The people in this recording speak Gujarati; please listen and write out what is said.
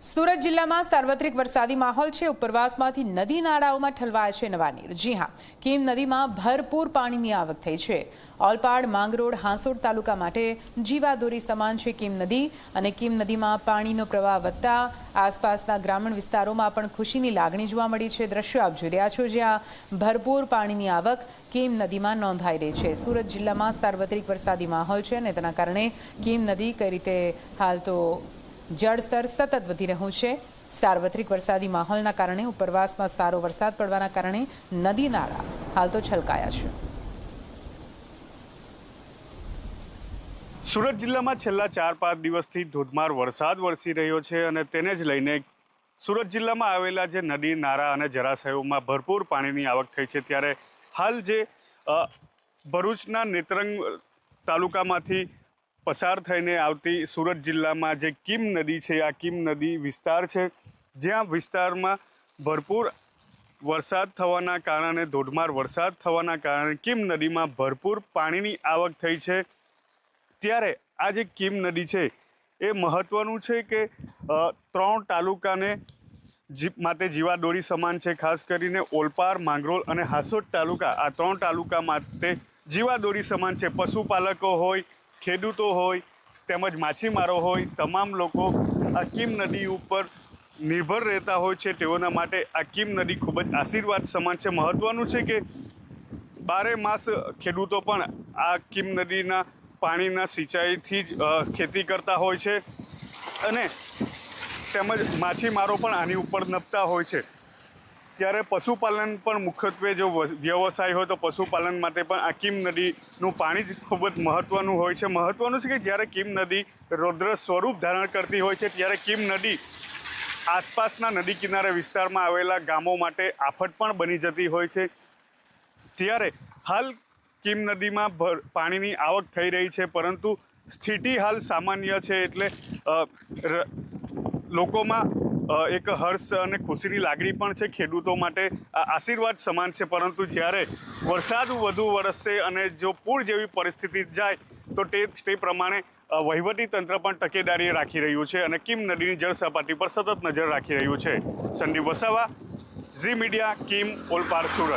સુરત જિલ્લામાં સાર્વત્રિક વરસાદી માહોલ છે। ઉપરવાસમાંથી નદી નાળાઓમાં ઠલવાયા છે નવા નીર। જી હા, કીમ નદીમાં ભરપૂર પાણીની આવક થઈ છે। ઓલપાડ, માંગરોળ, હાંસોડ તાલુકા માટે જીવાદોરી સમાન છે કીમ નદી અને કીમ નદીમાં પાણીનો પ્રવાહ વધતા આસપાસના ગ્રામીણ વિસ્તારોમાં પણ ખુશીની લાગણી જોવા મળી છે। દ્રશ્યો આપ જોઈ રહ્યા છો, જ્યાં ભરપૂર પાણીની આવક કીમ નદીમાં નોંધાઈ રહી છે। સુરત જિલ્લામાં સાર્વત્રિક વરસાદી માહોલ છે અને તેના કારણે કીમ નદી કઈ રીતે હાલ તો જળસ્તર સતત વધી રહ્યું છે। સાર્વત્રિક વરસાદી માહોલના કારણે ઉપરવાસમાં સારો વરસાદ પડવાના કારણે નદી નાળા હાલ તો છલકાયા છે। સુરત જિલ્લામાં છેલ્લા 4-5 દિવસથી ધોધમાર વરસાદ વરસી રહ્યો છે અને તેને જ લઈને સુરત જિલ્લામાં આવેલા જે નદી નાળા અને જળાશયોમાં ભરપૂર પાણીની આવક થઈ છે। ત્યારે હાલ જે ભરૂચના નેત્રંગ તાલુકામાંથી પસાર થઈને આવતી સુરત જિલ્લામાં જે કીમ નદી છે, આ કીમ નદી વિસ્તાર છે, જ્યાં વિસ્તારમાં ભરપૂર વરસાદ થવાના કારણે, ધોધમાર વરસાદ થવાના કારણે કીમ નદીમાં ભરપૂર પાણીની આવક થઈ છે। ત્યારે આ જે કીમ નદી છે એ મહત્વનું છે કે 3 તાલુકાને માટે જીવાદોરી સમાન છે। ખાસ કરીને ઓલપાડ, માંગરોળ અને હાંસોડ તાલુકા, આ 3 તાલુકા માટે જીવાદોરી સમાન છે। પશુપાલકો હોય, ખેડૂતો હોય તેમજ માછીમારો હોય, તમામ લોકો આ કીમ નદી ઉપર નિર્ભર રહેતા હોય છે। તેઓના માટે આ કીમ નદી ખૂબ જ આશીર્વાદ સમાન છે। મહત્વનું છે કે 12 માસ ખેડૂતો પણ આ કીમ નદીના પાણીના સિંચાઈથી જ ખેતી કરતા હોય છે અને તેમજ માછીમારો પણ આની ઉપર નભતા હોય છે। ત્યારે પશુપાલન પણ મુખ્યત્વે જો વ્યવસાય હોય તો પશુપાલન માટે પણ આ કીમ નદીનું પાણી જ ખૂબ જ મહત્વનું હોય છે। મહત્વનું છે કે જ્યારે કીમ નદી રૌદ્ર સ્વરૂપ ધારણ કરતી હોય છે ત્યારે કીમ નદી આસપાસના નદી કિનારે વિસ્તારમાં આવેલા ગામો માટે આફત પણ બની જતી હોય છે। ત્યારે હાલ કીમ નદીમાં પાણીની આવક થઈ રહી છે, પરંતુ સ્થિતિ હાલ સામાન્ય છે। એટલે લોકોમાં એક હર્ષ અને ખુશીની લાગણી પણ છે। ખેડૂતો માટે આ આશીર્વાદ સમાન છે, પરંતુ જ્યારે વરસાદ વધુ વરસશે અને જો પૂર જેવી પરિસ્થિતિ જાય તો તે પ્રમાણે વહીવટી તંત્ર પણ તકેદારી રાખી રહ્યું છે અને કીમ નદીની જળ સપાટી પર સતત નજર રાખી રહ્યું છે। સંદીપ વસાવા, ઝી મીડિયા, કીમ, ઓલપાડ, સુરત।